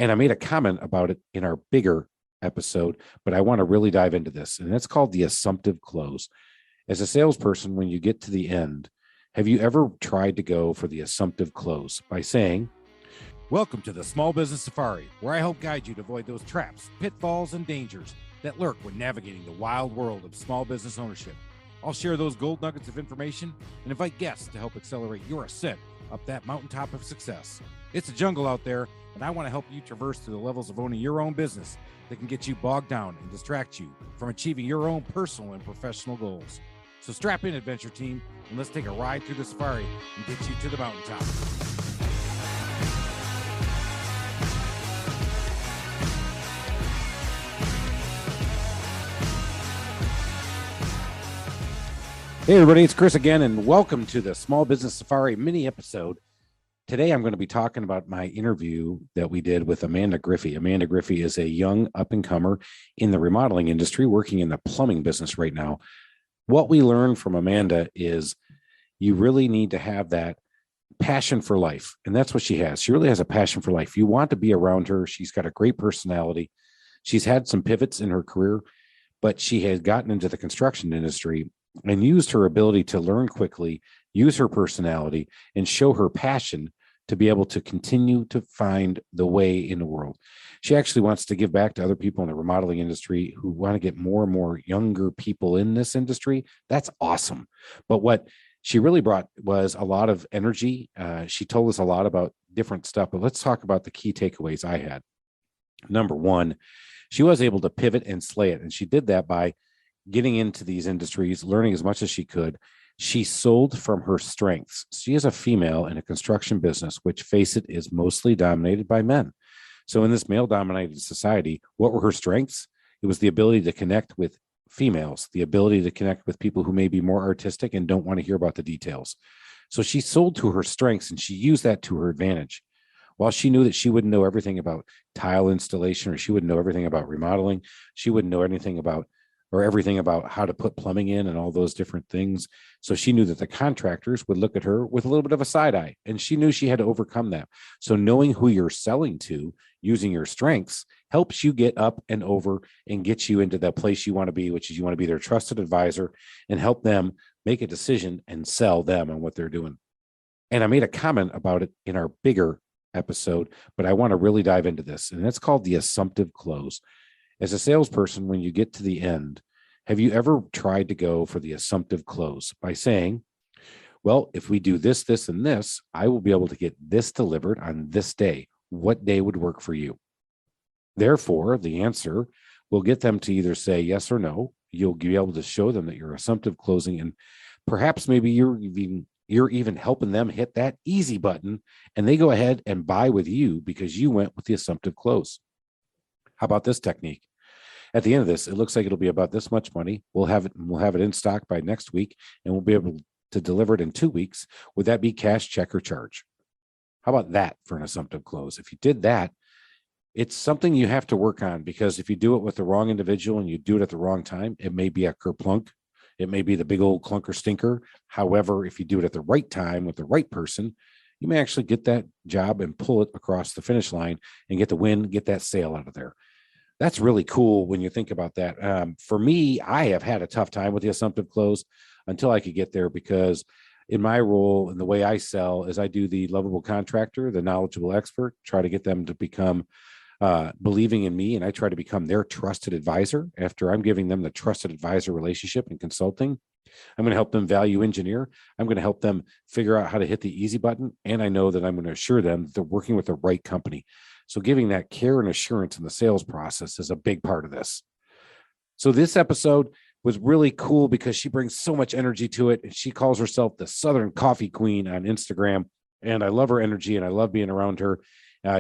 And I made a comment about it in our bigger episode, but I want to really dive into this. And that's called the assumptive close. As a salesperson, when you get to the end, have you ever tried to go for the assumptive close by saying, "Welcome to the Small Business Safari, where I help guide you to avoid those traps, pitfalls, and dangers that lurk when navigating the wild world of small business ownership. I'll share those gold nuggets of information and invite guests to help accelerate your ascent up that mountaintop of success. It's a jungle out there, and I want to help you traverse to the levels of owning your own business that can get you bogged down and distract you from achieving your own personal and professional goals. So strap in, adventure team, and let's take a ride through the safari and get you to the mountaintop." Hey everybody, it's Chris again, and welcome to the Small Business Safari mini episode. Today I'm going to be talking about my interview that we did with Amanda Griffey. Amanda Griffey is a young up-and-comer in the remodeling industry, working in the plumbing business right now. What we learned from Amanda is you really need to have that passion for life, and that's what she has. She really has a passion for life. You want to be around her. She's got a great personality. She's had some pivots in her career, but she has gotten into the construction industry and used her ability to learn quickly, use her personality, and show her passion to be able to continue to find the way in the world. She actually wants to give back to other people in the remodeling industry who want to get more and more younger people in this industry. That's awesome. But what she really brought was a lot of energy. She told us a lot about different stuff, but let's talk about the key takeaways I had. Number one, she was able to pivot and slay it. And she did that by getting into these industries, learning as much as she could. She sold from her strengths. She is a female in a construction business, which, face it, is mostly dominated by men. So in this male-dominated society, what were her strengths? It was the ability to connect with females, the ability to connect with people who may be more artistic and don't want to hear about the details. So she sold to her strengths, and she used that to her advantage. While she knew that she wouldn't know everything about tile installation, or she wouldn't know everything about remodeling, she wouldn't know anything about or everything about how to put plumbing in and all those different things. So she knew that the contractors would look at her with a little bit of a side eye, and she knew she had to overcome that. So knowing who you're selling to, using your strengths, helps you get up and over and get you into the place you want to be, which is you want to be their trusted advisor and help them make a decision and sell them on what they're doing. And I made a comment about it in our bigger episode, but I want to really dive into this, and it's called the assumptive close. As a salesperson, when you get to the end, have you ever tried to go for the assumptive close by saying, "Well, if we do this, this, and this, I will be able to get this delivered on this day. What day would work for you?" Therefore, the answer will get them to either say yes or no. You'll be able to show them that you're assumptive closing, and perhaps maybe you're even helping them hit that easy button, and they go ahead and buy with you because you went with the assumptive close. How about this technique? At the end of this, it looks like it'll be about this much money. We'll have it in stock by next week, and we'll be able to deliver it in 2 weeks. Would that be cash, check, or charge? How about that for an assumptive close? If you did that, it's something you have to work on, because if you do it with the wrong individual and you do it at the wrong time, it may be a kerplunk. It may be the big old clunker stinker. However, if you do it at the right time with the right person, you may actually get that job and pull it across the finish line and get the win, get that sale out of there. That's really cool when you think about that. For me, I have had a tough time with the assumptive close until I could get there, because in my role and the way I sell is I do the lovable contractor, the knowledgeable expert, try to get them to become believing in me, and I try to become their trusted advisor. After I'm giving them the trusted advisor relationship and consulting, I'm going to help them value engineer. I'm going to help them figure out how to hit the easy button. And I know that I'm going to assure them that they're working with the right company. So giving that care and assurance in the sales process is a big part of this. So this episode was really cool because she brings so much energy to it. And she calls herself the Southern Coffee Queen on Instagram. And I love her energy and I love being around her.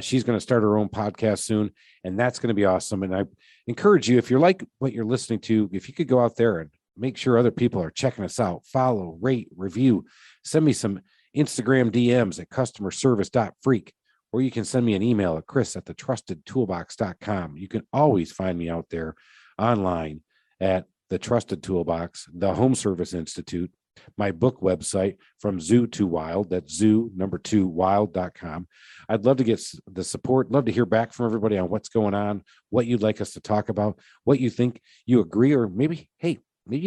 She's going to start her own podcast soon, and that's going to be awesome. And I encourage you, if you're like what you're listening to, if you could go out there and make sure other people are checking us out, follow, rate, review, send me some Instagram DMs at customerservice.freak, or you can send me an email at chris@thetrustedtoolbox.com. You can always find me out there online at the Trusted Toolbox, the Home Service Institute, my book website, From Zoo to Wild. That's zoo, number 2, wild.com. I'd love to get the support, love to hear back from everybody on what's going on, what you'd like us to talk about, what you think, you agree, or maybe, hey, maybe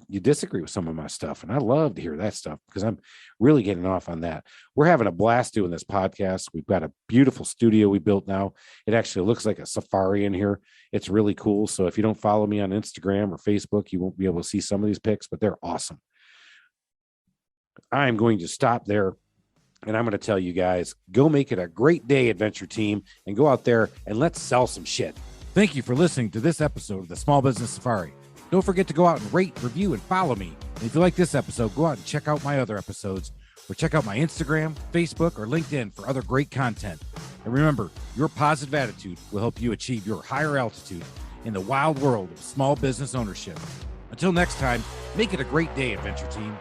you disagree with some of my stuff. And I love to hear that stuff because I'm really getting off on that. We're having a blast doing this podcast. We've got a beautiful studio we built now. It actually looks like a safari in here. It's really cool. So if you don't follow me on Instagram or Facebook, you won't be able to see some of these pics, but they're awesome. I'm going to stop there. And I'm going to tell you guys, go make it a great day, Adventure Team, and go out there and let's sell some shit. Thank you for listening to this episode of the Small Business Safari. Don't forget to go out and rate, review, and follow me. And if you like this episode, go out and check out my other episodes, or check out my Instagram, Facebook, or LinkedIn for other great content. And remember, your positive attitude will help you achieve your higher altitude in the wild world of small business ownership. Until next time, make it a great day, Adventure Team.